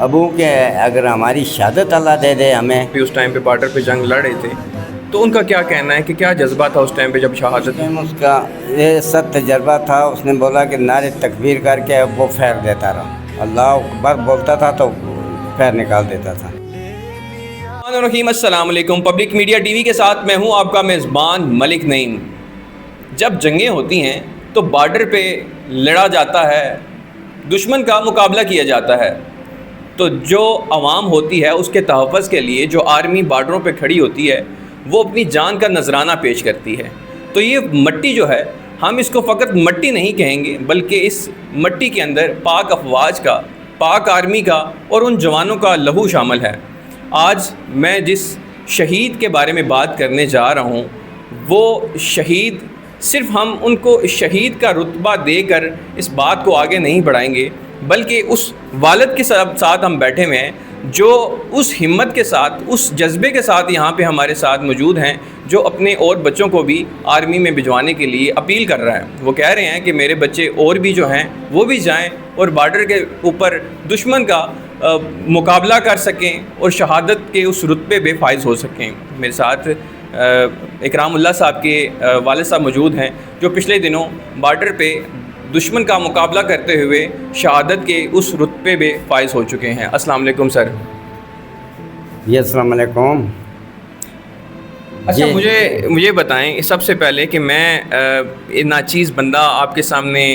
ابو کے اگر ہماری شہادت اللہ دے دے ہمیں. اس ٹائم پہ بارڈر پہ جنگ لڑ رہے تھے، تو ان کا کیا کہنا ہے کہ کیا جذبہ تھا اس ٹائم پہ جب شہادت؟ اس کا یہ سب تجربہ تھا. اس نے بولا کہ نعرے تکبیر کر کے وہ پھیر دیتا رہا، اللہ اکبر بولتا تھا تو پھیر نکال دیتا تھا. السلام علیکم. پبلک میڈیا ٹی وی کے ساتھ میں ہوں آپ کا میزبان ملک نعیم. جب جنگیں ہوتی ہیں تو بارڈر پہ لڑا جاتا ہے، دشمن کا مقابلہ کیا جاتا ہے، تو جو عوام ہوتی ہے اس کے تحفظ کے لیے جو آرمی بارڈروں پہ کھڑی ہوتی ہے وہ اپنی جان کا نذرانہ پیش کرتی ہے. تو یہ مٹی جو ہے، ہم اس کو فقط مٹی نہیں کہیں گے، بلکہ اس مٹی کے اندر پاک افواج کا، پاک آرمی کا اور ان جوانوں کا لہو شامل ہے. آج میں جس شہید کے بارے میں بات کرنے جا رہا ہوں، وہ شہید صرف ہم ان کو شہید کا رتبہ دے کر اس بات کو آگے نہیں بڑھائیں گے، بلکہ اس والد کے ساتھ ہم بیٹھے ہوئے ہیں جو اس ہمت کے ساتھ، اس جذبے کے ساتھ یہاں پہ ہمارے ساتھ موجود ہیں، جو اپنے اور بچوں کو بھی آرمی میں بھجوانے کے لیے اپیل کر رہا ہے. وہ کہہ رہے ہیں کہ میرے بچے اور بھی جو ہیں وہ بھی جائیں اور بارڈر کے اوپر دشمن کا مقابلہ کر سکیں اور شہادت کے اس رتبے پہ فائز ہو سکیں. میرے ساتھ اکرام اللہ صاحب کے والد صاحب موجود ہیں جو پچھلے دنوں بارڈر پہ دشمن کا مقابلہ کرتے ہوئے شہادت کے اس رتبے پہ فائز ہو چکے ہیں. السلام علیکم سر. جی السلام علیکم. اچھا مجھے بتائیں سب سے پہلے کہ میں ناچیز بندہ آپ کے سامنے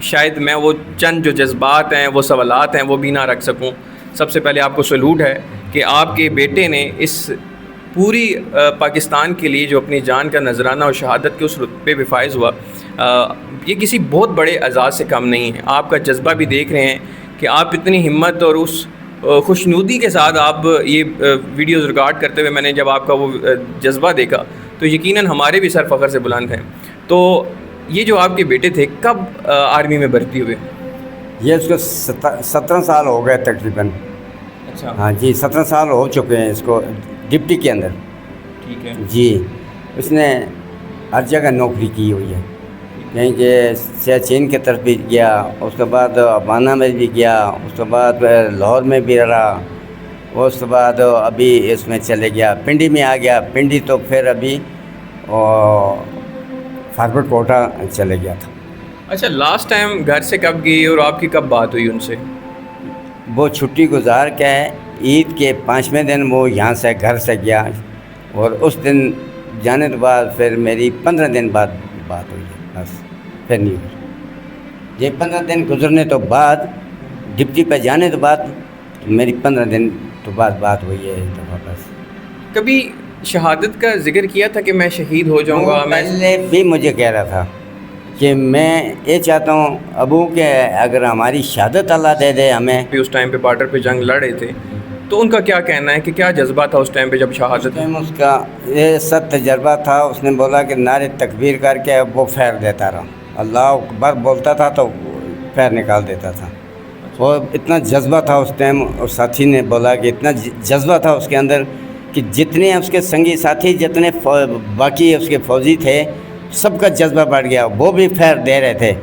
شاید میں وہ چند جو جذبات ہیں، وہ سوالات ہیں، وہ بھی نہ رکھ سکوں. سب سے پہلے آپ کو سلوٹ ہے کہ آپ کے بیٹے نے اس پوری پاکستان کے لیے جو اپنی جان کا نذرانہ اور شہادت کے اس رتبے پہ فائز ہوا، یہ کسی بہت بڑے اعزاز سے کم نہیں ہے. آپ کا جذبہ بھی دیکھ رہے ہیں کہ آپ اتنی ہمت اور اس خوشنودی کے ساتھ آپ یہ ویڈیوز ریکارڈ کرتے ہوئے، میں نے جب آپ کا وہ جذبہ دیکھا تو یقیناً ہمارے بھی سر فخر سے بلند ہیں. تو یہ جو آپ کے بیٹے تھے کب آرمی میں بھرتی ہوئے؟ یہ اس کو 17 سال ہو گئے تقریباً. اچھا. ہاں جی 17 سال ہو چکے ہیں اس کو ڈپٹی کے اندر. ٹھیک ہے جی اس نے ہر جگہ نوکری کی ہوئی ہے، یہیں کہ سیاچین کی طرف بھی گیا، اس کے بعد افغانہ میں بھی گیا، اس کے بعد لاہور میں بھی رہا، اس کے بعد ابھی اس میں چلے گیا پنڈی میں آ گیا. پنڈی تو پھر ابھی فارورڈ کوٹا چلے گیا تھا. اچھا، لاسٹ ٹائم گھر سے کب گئی اور آپ کی کب بات ہوئی ان سے؟ وہ چھٹی گزار کے عید کے 5ویں دن وہ یہاں سے گھر سے گیا، اور اس دن جانے کے بعد پھر میری 15 دن بعد بات ہوئی ہے، بس پھر نہیں ہوئی. یہ 15 دن گزرنے تو بعد ڈپٹی پہ جانے کے بعد میری 15 دن تو بعد بات ہوئی ہے ایک دفعہ بس. کبھی شہادت کا ذکر کیا تھا کہ میں شہید ہو جاؤں گا؟ پہلے بھی مجھے کہہ رہا تھا کہ میں یہ چاہتا ہوں ابو کہ اگر ہماری شہادت اللہ دے دے ہمیں. اس ٹائم پہ بارڈر پہ جنگ لڑ رہے تھے، تو ان کا کیا کہنا ہے کہ کیا جذبہ تھا اس ٹائم پہ جب شہادت؟ اس کا یہ سب تجربہ تھا. اس نے بولا کہ نعرے تکبیر کر کے وہ پھیر دیتا رہا، اللہ اکبر بولتا تھا تو پھیر نکال دیتا تھا. اور اتنا جذبہ تھا اس ٹائم، اور ساتھی نے بولا کہ اتنا جذبہ تھا اس کے اندر کہ جتنے اس کے سنگی ساتھی، جتنے باقی اس کے فوجی تھے، سب کا جذبہ بڑھ گیا. وہ بھی پھیر دے رہے تھے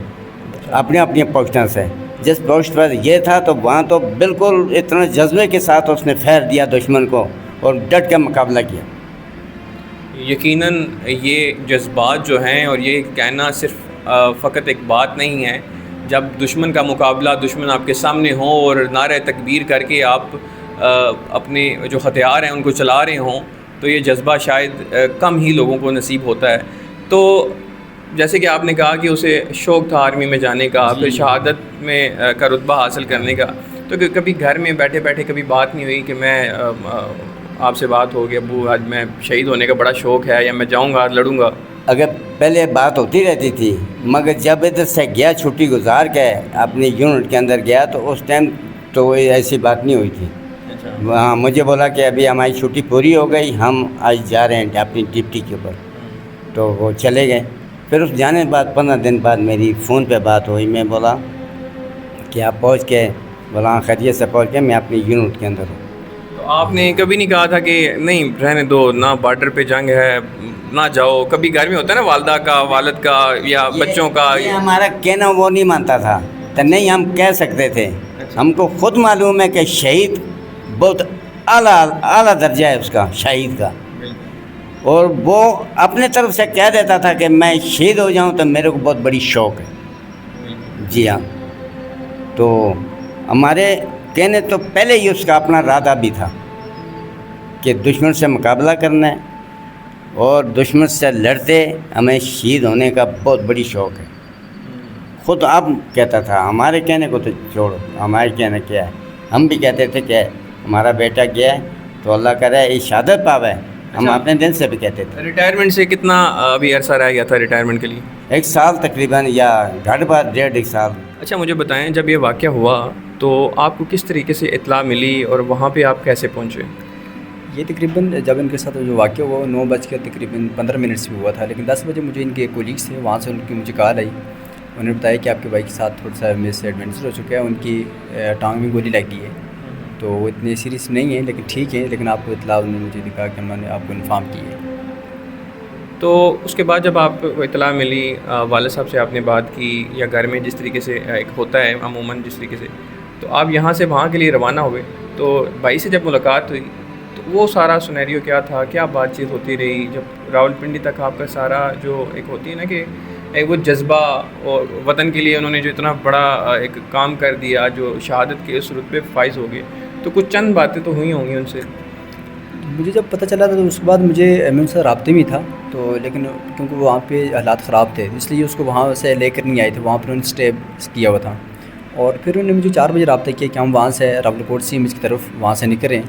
اپنی اپنی پوسٹوں سے. جس پوسٹ پر یہ تھا تو وہاں تو بالکل اتنا جذبے کے ساتھ اس نے پھیر دیا دشمن کو اور ڈٹ کے مقابلہ کیا. یقیناً یہ جذبات جو ہیں، اور یہ کہنا صرف فقط ایک بات نہیں ہے. جب دشمن کا مقابلہ، دشمن آپ کے سامنے ہو اور نعرہ تکبیر کر کے آپ اپنے جو ہتھیار ہیں ان کو چلا رہے ہوں، تو یہ جذبہ شاید کم ہی لوگوں کو نصیب ہوتا ہے. تو جیسے کہ آپ نے کہا کہ اسے شوق تھا آرمی میں جانے کا، پھر شہادت میں کا رتبہ حاصل کرنے کا، تو کبھی گھر میں بیٹھے بیٹھے کبھی بات نہیں ہوئی کہ میں آپ سے بات ہو گیا ابو آج میں شہید ہونے کا بڑا شوق ہے، یا میں جاؤں گا لڑوں گا؟ اگر پہلے بات ہوتی رہتی تھی، مگر جب ادھر سے گیا چھٹی گزار کے اپنی یونٹ کے اندر گیا تو اس ٹائم تو کوئی ایسی بات نہیں ہوئی تھی. ہاں مجھے بولا کہ ابھی ہماری چھٹی پوری ہو گئی، ہم آج جا رہے ہیں اپنی ڈپٹی کے اوپر. تو وہ چلے گئے. پھر اس جانے کے بعد 15 دن بعد میری فون پہ بات ہوئی. میں بولا کہ آپ پہنچ کے، بولا خیریت سے پہنچ کے میں اپنی یونٹ کے اندر ہوں. تو آپ نے کبھی نہیں کہا تھا کہ نہیں رہنے دو، نہ بارڈر پہ جنگ ہے نہ جاؤ؟ کبھی گھر میں ہوتا ہے نا والدہ کا، والد کا، یا بچوں کا. یہ ہمارا کہنا وہ نہیں مانتا تھا تو نہیں ہم کہہ سکتے تھے ہم کو خود معلوم ہے کہ شہید بہت اعلیٰ درجہ ہے اس کا، شہید کا، اور وہ اپنے طرف سے کہہ دیتا تھا کہ میں شہید ہو جاؤں تو میرے کو بہت بڑی شوق ہے۔ جی ہاں، تو ہمارے کہنے تو پہلے ہی اس کا اپنا ارادہ بھی تھا کہ دشمن سے مقابلہ کرنا ہے اور دشمن سے لڑتے ہمیں شہید ہونے کا بہت بڑی شوق ہے۔ خود اب کہتا تھا، ہمارے کہنے کو تو چھوڑو، ہمارے کہنا کیا ہے، ہم بھی کہتے تھے کہ ہمارا بیٹا گیا ہے تو اللہ کرے یہ شہادت پاوے، ہم اپنے دل سے بھی کہتے تھے۔ ریٹائرمنٹ سے کتنا ابھی عرصہ رہ گیا تھا ریٹائرمنٹ کے لیے؟ 1 سال تقریباً، یا گھٹ بات 1.5 سال۔ اچھا مجھے بتائیں، جب یہ واقعہ ہوا تو آپ کو کس طریقے سے اطلاع ملی اور وہاں پہ آپ کیسے پہنچے؟ یہ تقریباً جب ان کے ساتھ جو واقعہ ہوا 9:15 سے ہوا تھا، لیکن 10 بجے مجھے ان کے کولیگس تھے، وہاں سے ان کی مجھے کال آئی، انہوں نے بتایا کہ آپ کے بھائی کے ساتھ تھوڑا سا میرے سے ایڈونچر ہو چکا ہے، ان کی ٹانگ میں گولی لگ گئی ہے، تو وہ اتنے سیریس نہیں ہیں لیکن ٹھیک ہے، لیکن آپ کو اطلاع انہوں نے مجھے دکھا کہ میں نے آپ کو انفارم کی ہے۔ تو اس کے بعد جب آپ کو اطلاع ملی، والد صاحب سے آپ نے بات کی یا گھر میں جس طریقے سے ایک ہوتا ہے عموماً جس طریقے سے، تو آپ یہاں سے وہاں کے لیے روانہ ہوئے، تو بھائی سے جب ملاقات ہوئی تو وہ سارا سنیریو کیا تھا، کیا بات چیت ہوتی رہی جب راولپنڈی تک آپ کا سارا جو ایک ہوتی ہے نا کہ ایک وہ جذبہ اور وطن کے لیے انہوں نے جو اتنا بڑا ایک کام کر دیا، جو شہادت کے اس رتبے فائز ہو گئے، تو کچھ چند باتیں تو ہوئی ہوں گی ان سے؟ مجھے جب پتہ چلا تھا تو اس کے بعد میں ان سے رابطے میں تھا، تو لیکن کیونکہ وہاں پہ حالات خراب تھے اس لیے اس کو وہاں سے لے کر نہیں آئے تھے، وہاں پر انہوں نے اسٹے کیا ہوا تھا، اور پھر انہوں نے مجھے 4 بجے رابطہ کیا کہ ہم وہاں سے راولکوٹ سے کی طرف وہاں سے نکلیں،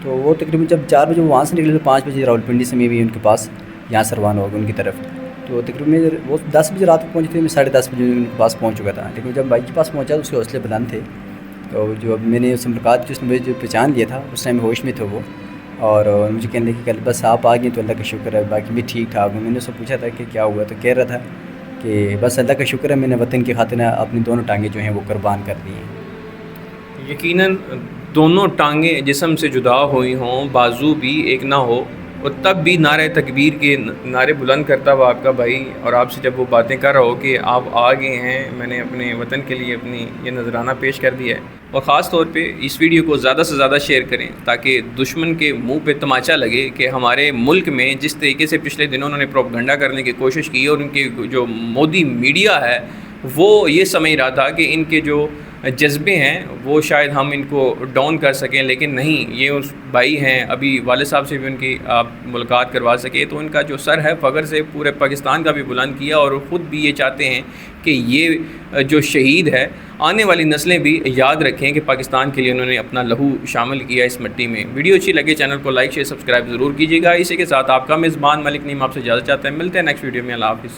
تو وہ تقریباً جب 4 بجے وہاں سے نکلے تو 5 بجے راولپنڈی سے میں بھی ان کے پاس یہاں سے روانہ ہو گیا ان کی طرف، تو تقریباً وہ 10 بجے رات کو پہنچے تھے، میں 10:30 بجے ان کے پاس پہنچ چکا تھا، لیکن جب بائک کے پاس پہنچا تو اس کے حوصلے بلند تھے، تو جو اب میں نے اس سے ملاقات کی اس نے مجھے جو پہچان لیا تھا، اس ٹائم ہوش میں تھے وہ، اور مجھے کہنے لگے کہ بس آپ آ گئے تو اللہ کا شکر ہے، باقی بھی ٹھیک ٹھاک ہوں۔ میں نے اس سے پوچھا تھا کہ کیا ہوا، تو کہہ رہا تھا کہ بس اللہ کا شکر ہے، میں نے وطن کی خاطر اپنی دونوں ٹانگیں جو ہیں وہ قربان کر دی ہیں۔ یقیناً دونوں ٹانگیں جسم سے جدا ہوئی ہوں، بازو بھی ایک نہ ہو، اور تب بھی نعرہ تکبیر کے نعرے بلند کرتا ہوا آپ کا بھائی، اور آپ سے جب وہ باتیں کر رہا ہو کہ آپ آ گئے ہیں، میں نے اپنے وطن کے لیے اپنی یہ نذرانہ پیش کر دیا ہے، اور خاص طور پہ اس ویڈیو کو زیادہ سے زیادہ شیئر کریں تاکہ دشمن کے منہ پہ تماچا لگے کہ ہمارے ملک میں جس طریقے سے پچھلے دنوں انہوں نے پروپیگنڈا کرنے کی کوشش کی، اور ان کے جو مودی میڈیا ہے وہ یہ سمجھ رہا تھا کہ ان کے جو جذبے ہیں وہ شاید ہم ان کو ڈاؤن کر سکیں، لیکن نہیں، یہ اس بھائی ہیں، ابھی والد صاحب سے بھی ان کی آپ ملاقات کروا سکے تو ان کا جو سر ہے فخر سے پورے پاکستان کا بھی بلند کیا، اور خود بھی یہ چاہتے ہیں کہ یہ جو شہید ہے آنے والی نسلیں بھی یاد رکھیں کہ پاکستان کے لیے انہوں نے اپنا لہو شامل کیا اس مٹی میں۔ ویڈیو اچھی لگے چینل کو لائک شیئر سبسکرائب ضرور کیجیے گا۔ اسی کے ساتھ آپ کا میزبان ملک نعیم آپ سے اجازت چاہتے ہیں، ملتے ہیں نیکسٹ ویڈیو میں، اللہ حافظ۔